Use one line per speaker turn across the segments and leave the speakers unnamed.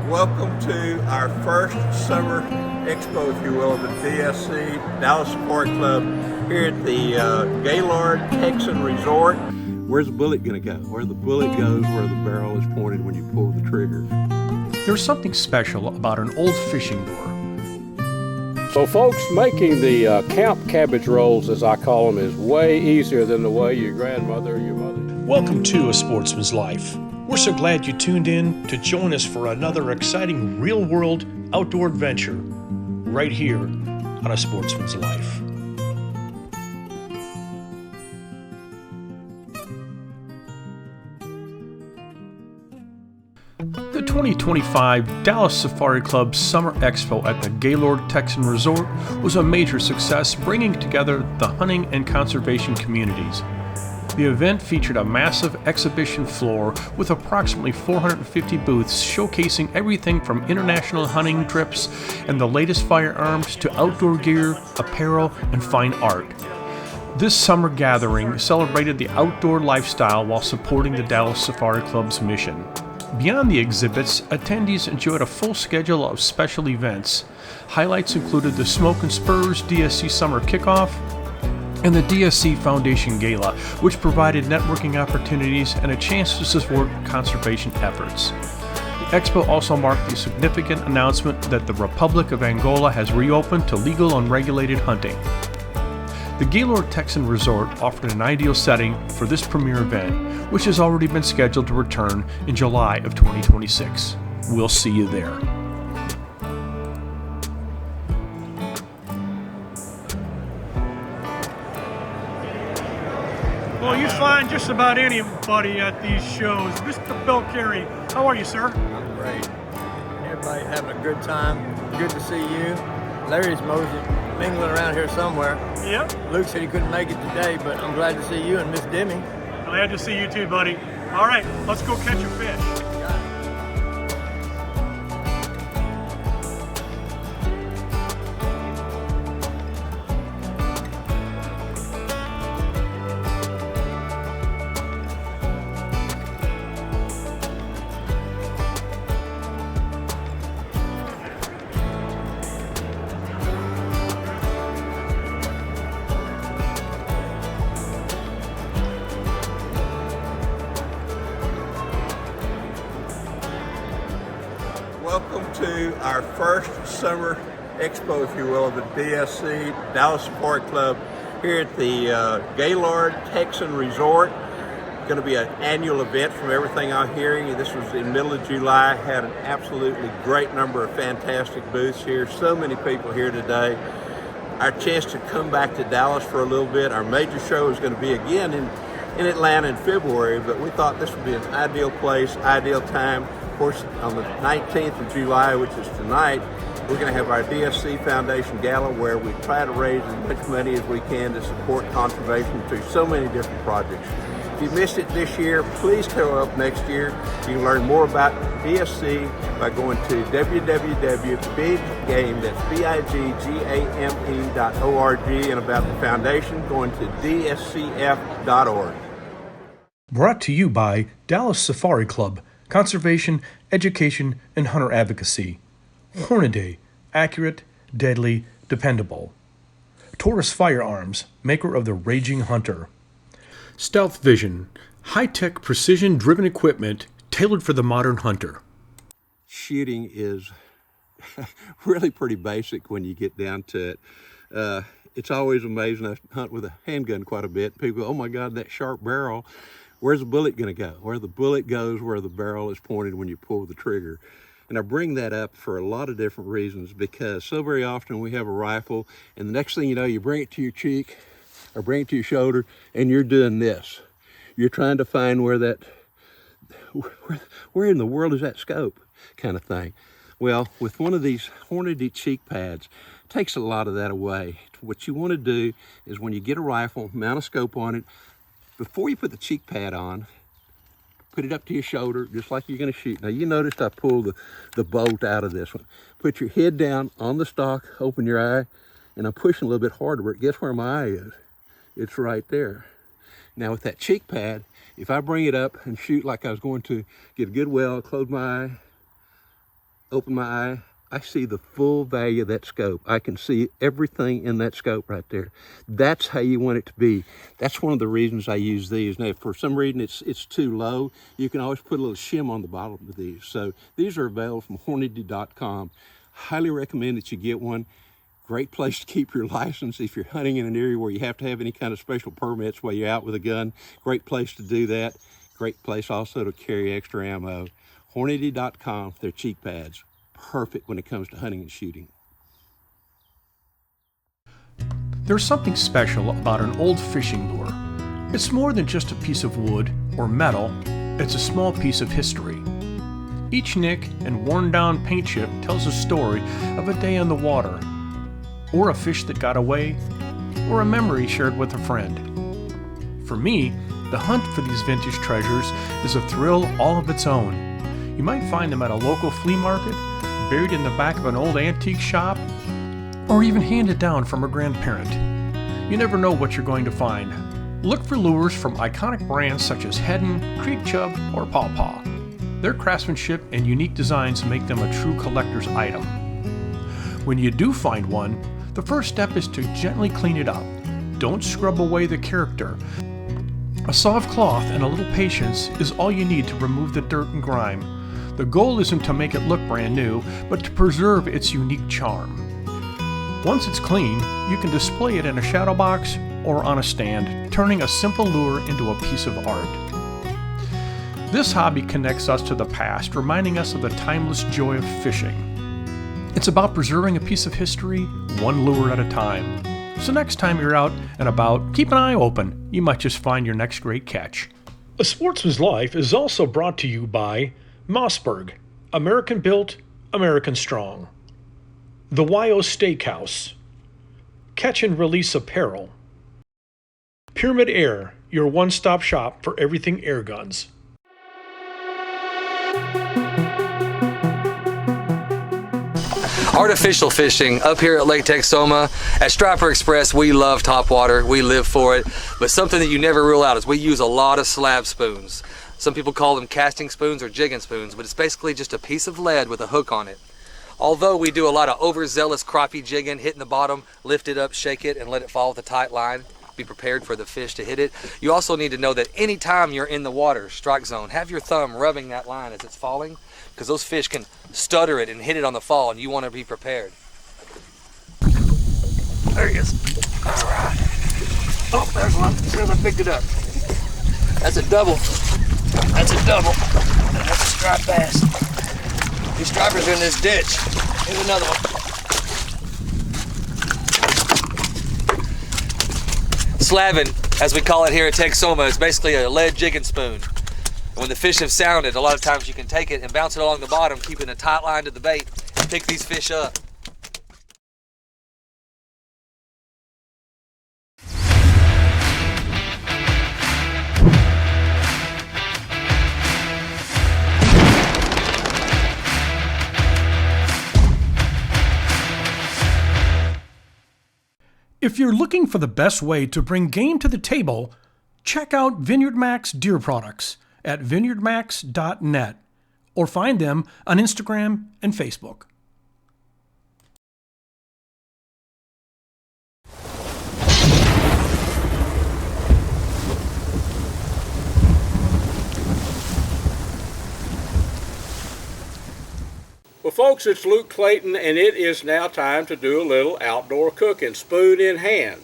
Welcome to our first Summer Expo, if you will, of the DSC Dallas Sport Club here at the Gaylord Texan Resort. Where's the bullet going to go? Where the bullet goes, where the barrel is pointed when you pull the trigger.
There's something special about an old fishing lure.
So folks, making the camp cabbage rolls, as I call them, is way easier than the way your grandmother or your mother.
Welcome to A Sportsman's Life. We're so glad you tuned in to join us for another exciting real-world outdoor adventure right here on A Sportsman's Life. The 2025 Dallas Safari Club Summer Expo at the Gaylord Texan Resort was a major success, bringing together the hunting and conservation communities. The event featured a massive exhibition floor with approximately 450 booths showcasing everything from international hunting trips and the latest firearms to outdoor gear, apparel, and fine art. This summer gathering celebrated the outdoor lifestyle while supporting the Dallas Safari Club's mission. Beyond the exhibits, attendees enjoyed a full schedule of special events. Highlights included the Smoke and Spurs DSC Summer Kickoff and the DSC Foundation Gala, which provided networking opportunities and a chance to support conservation efforts. The expo also marked the significant announcement that the Republic of Angola has reopened to legal and regulated hunting. The Gaylord Texan Resort offered an ideal setting for this premier event, which has already been scheduled to return in July of 2026. We'll see you there.
Well, you find just about anybody at these shows. Mr. Bill Carey, how are you, sir?
I'm great. Everybody having a good time. Good to see you. Larry's mingling around here somewhere.
Yep.
Luke said he couldn't make it today, but I'm glad to see you and Miss Demi.
Glad to see you too, buddy. All right, let's go catch a fish.
Welcome to our first Summer Expo, if you will, of the DSC Dallas Sport Club here at the Gaylord Texan Resort. It's going to be an annual event from everything I'm hearing. This was in the middle of July, had an absolutely great number of fantastic booths here. So many people here today. Our chance to come back to Dallas for a little bit. Our major show is going to be again in Atlanta in February, but we thought this would be an ideal place, ideal time. Of course, on the 19th of July, which is tonight, we're going to have our DSC Foundation Gala where we try to raise as much money as we can to support conservation through so many different projects. If you missed it this year, please show up next year. You can learn more about DSC by going to www.biggame, that's BIGGAME.org, and about the foundation, going to dscf.org.
Brought to you by Dallas Safari Club, Conservation, Education, and Hunter Advocacy. Hornady, accurate, deadly, dependable. Taurus Firearms, maker of the Raging Hunter. Stealth Vision, high-tech precision-driven equipment tailored for the modern hunter.
Shooting is really pretty basic when you get down to it. It's always amazing. I hunt with a handgun quite a bit. People go, oh my God, that sharp barrel. Where's the bullet going to go? Where the bullet goes, where the barrel is pointed when you pull the trigger. And I bring that up for a lot of different reasons, because so very often we have a rifle and the next thing you know, you bring it to your cheek or bring it to your shoulder and you're doing this. You're trying to find where in the world is that scope kind of thing. Well, with one of these Hornady cheek pads, it takes a lot of that away. What you want to do is when you get a rifle, mount a scope on it. Before you put the cheek pad on, put it up to your shoulder, just like you're going to shoot. Now, you noticed I pulled the bolt out of this one. Put your head down on the stock, open your eye, and I'm pushing a little bit harder. Guess where my eye is? It's right there. Now, with that cheek pad, if I bring it up and shoot like I was going to get a good well, close my eye, open my eye, I see the full value of that scope. I can see everything in that scope right there. That's how you want it to be. That's one of the reasons I use these. Now, if for some reason it's too low, you can always put a little shim on the bottom of these. So these are available from Hornady.com. Highly recommend that you get one. Great place to keep your license if you're hunting in an area where you have to have any kind of special permits while you're out with a gun. Great place to do that. Great place also to carry extra ammo. Hornady.com, they're cheek pads. Perfect when it comes to hunting and shooting.
There's something special about an old fishing lure. It's more than just a piece of wood or metal, it's a small piece of history. Each nick and worn down paint chip tells a story of a day on the water, or a fish that got away, or a memory shared with a friend. For me, the hunt for these vintage treasures is a thrill all of its own. You might find them at a local flea market, buried in the back of an old antique shop, or even handed down from a grandparent. You never know what you're going to find. Look for lures from iconic brands such as Heddon, Creek Chub, or Paw Paw. Their craftsmanship and unique designs make them a true collector's item. When you do find one, the first step is to gently clean it up. Don't scrub away the character. A soft cloth and a little patience is all you need to remove the dirt and grime. The goal isn't to make it look brand new, but to preserve its unique charm. Once it's clean, you can display it in a shadow box or on a stand, turning a simple lure into a piece of art. This hobby connects us to the past, reminding us of the timeless joy of fishing. It's about preserving a piece of history, one lure at a time. So next time you're out and about, keep an eye open. You might just find your next great catch. A Sportsman's Life is also brought to you by Mossberg, American built, American strong. The YO Steakhouse, Catch and Release Apparel, Pyramid Air, your one-stop shop for everything air guns.
Artificial fishing up here at Lake Texoma. At Striper Express, we love topwater. We live for it. But something that you never rule out is we use a lot of slab spoons. Some people call them casting spoons or jigging spoons, but it's basically just a piece of lead with a hook on it. Although we do a lot of overzealous crappie jigging, hitting the bottom, lift it up, shake it, and let it fall with a tight line, be prepared for the fish to hit it. You also need to know that anytime you're in the water, strike zone, have your thumb rubbing that line as it's falling, because those fish can stutter it and hit it on the fall, and you want to be prepared. There he is. All right. Oh, there's one. As soon as I picked it up. That's a double. That's a double. And that's a striped bass. These stripers are in this ditch. Here's another one. Slavin, as we call it here at Texoma, is basically a lead jigging spoon. And when the fish have sounded, a lot of times you can take it and bounce it along the bottom, keeping a tight line to the bait, and pick these fish up.
If you're looking for the best way to bring game to the table, check out Vineyard Max Deer Products at vineyardmax.net or find them on Instagram and Facebook.
Well, folks, it's Luke Clayton, and it is now time to do a little outdoor cooking, spoon in hand.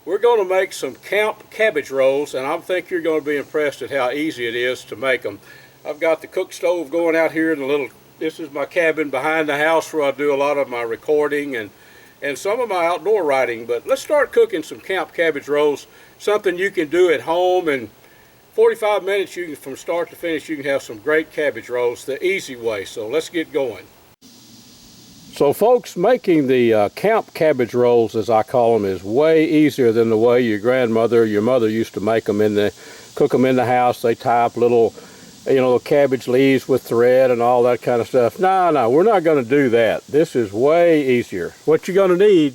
We're going to make some camp cabbage rolls, and I think you're going to be impressed at how easy it is to make them. I've got the cook stove going out here in the little, this is my cabin behind the house where I do a lot of my recording and some of my outdoor writing. But let's start cooking some camp cabbage rolls, something you can do at home. In 45 minutes, you can, from start to finish, you can have some great cabbage rolls the easy way. So let's get going. So folks, making the camp cabbage rolls, as I call them, is way easier than the way your grandmother, your mother used to make them cook them in the house. They tie up little, cabbage leaves with thread and all that kind of stuff. No, we're not going to do that. This is way easier. What you're going to need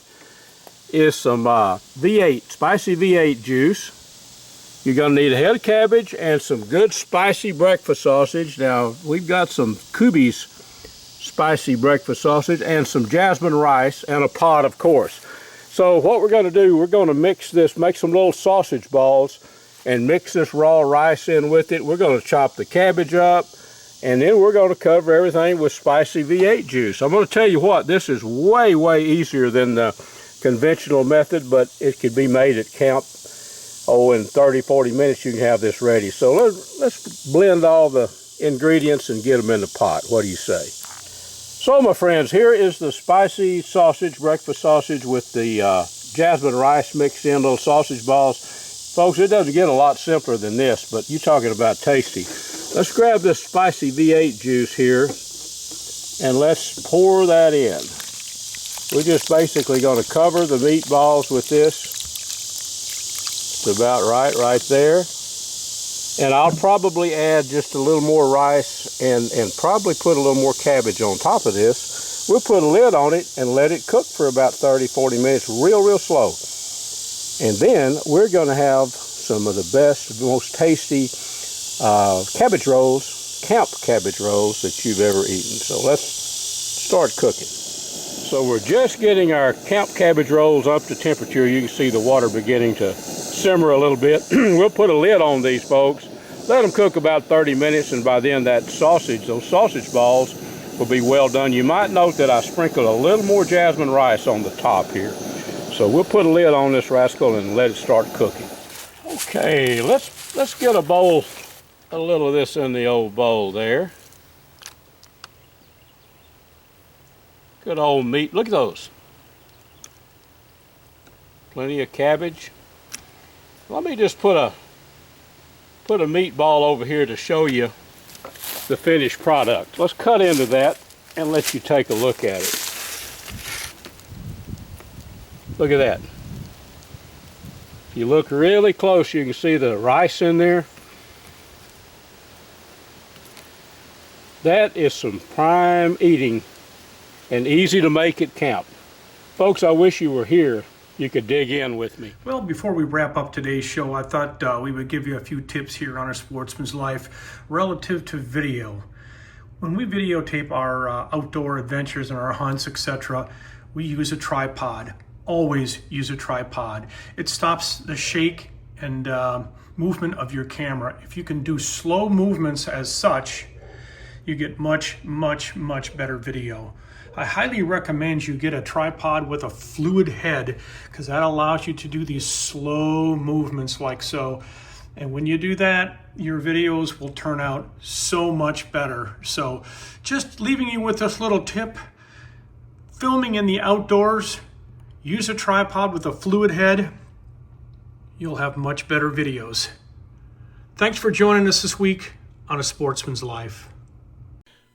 is some V8, spicy V8 juice. You're going to need a head of cabbage and some good spicy breakfast sausage. Now, we've got some Kubi's spicy breakfast sausage, and some jasmine rice, and a pot, of course. So what we're going to do, we're going to mix this, make some little sausage balls, and mix this raw rice in with it. We're going to chop the cabbage up, and then we're going to cover everything with spicy V8 juice. I'm going to tell you what, this is way, way easier than the conventional method, but it could be made at camp. Oh, in 30, 40 minutes you can have this ready. So let's blend all the ingredients and get them in the pot. What do you say? So my friends, here is the spicy sausage, breakfast sausage with the jasmine rice mixed in, little sausage balls. Folks, it doesn't get a lot simpler than this, but you're talking about tasty. Let's grab this spicy V8 juice here and let's pour that in. We're just basically going to cover the meatballs with this. It's about right there. And I'll probably add just a little more rice and probably put a little more cabbage on top of this. We'll put a lid on it and let it cook for about 30, 40 minutes, real slow. And then we're going to have some of the best, most tasty cabbage rolls, camp cabbage rolls that you've ever eaten. So let's start cooking. So we're just getting our camp cabbage rolls up to temperature. You can see the water beginning to simmer a little bit. We'll put a lid on these, folks. Let them cook about 30 minutes, and by then those sausage balls will be well done. You might note that I sprinkled a little more jasmine rice on the top here. So we'll put a lid on this rascal and let it start cooking. Okay, let's get a bowl, a little of this in the old bowl there. Good old meat. Look at those. Plenty of cabbage. Let me just put a meatball over here to show you the finished product. Let's cut into that and let you take a look at it. Look at that. If you look really close, you can see the rice in there. That is some prime eating and easy to make at camp. Folks, I wish you were here. You could dig in with me.
Well, before we wrap up today's show, I thought we would give you a few tips here on our Sportsman's Life relative to video. When we videotape our outdoor adventures and our hunts, etc., we use a tripod. Always use a tripod. It stops the shake and movement of your camera. If you can do slow movements as such, you get much better video. I highly recommend you get a tripod with a fluid head, because that allows you to do these slow movements like so. And when you do that, your videos will turn out so much better. So just leaving you with this little tip, filming in the outdoors, use a tripod with a fluid head, you'll have much better videos. Thanks for joining us this week on A Sportsman's Life.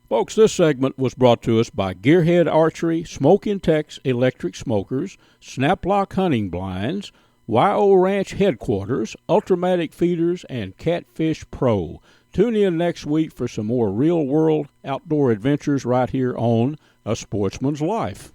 Folks, this segment was brought to us by Gearhead Archery, Smoke Intex Electric Smokers, Snaplock Hunting Blinds, YO Ranch Headquarters, Ultramatic Feeders, and Catfish Pro. Tune in next week for some more real-world outdoor adventures right here on A Sportsman's Life.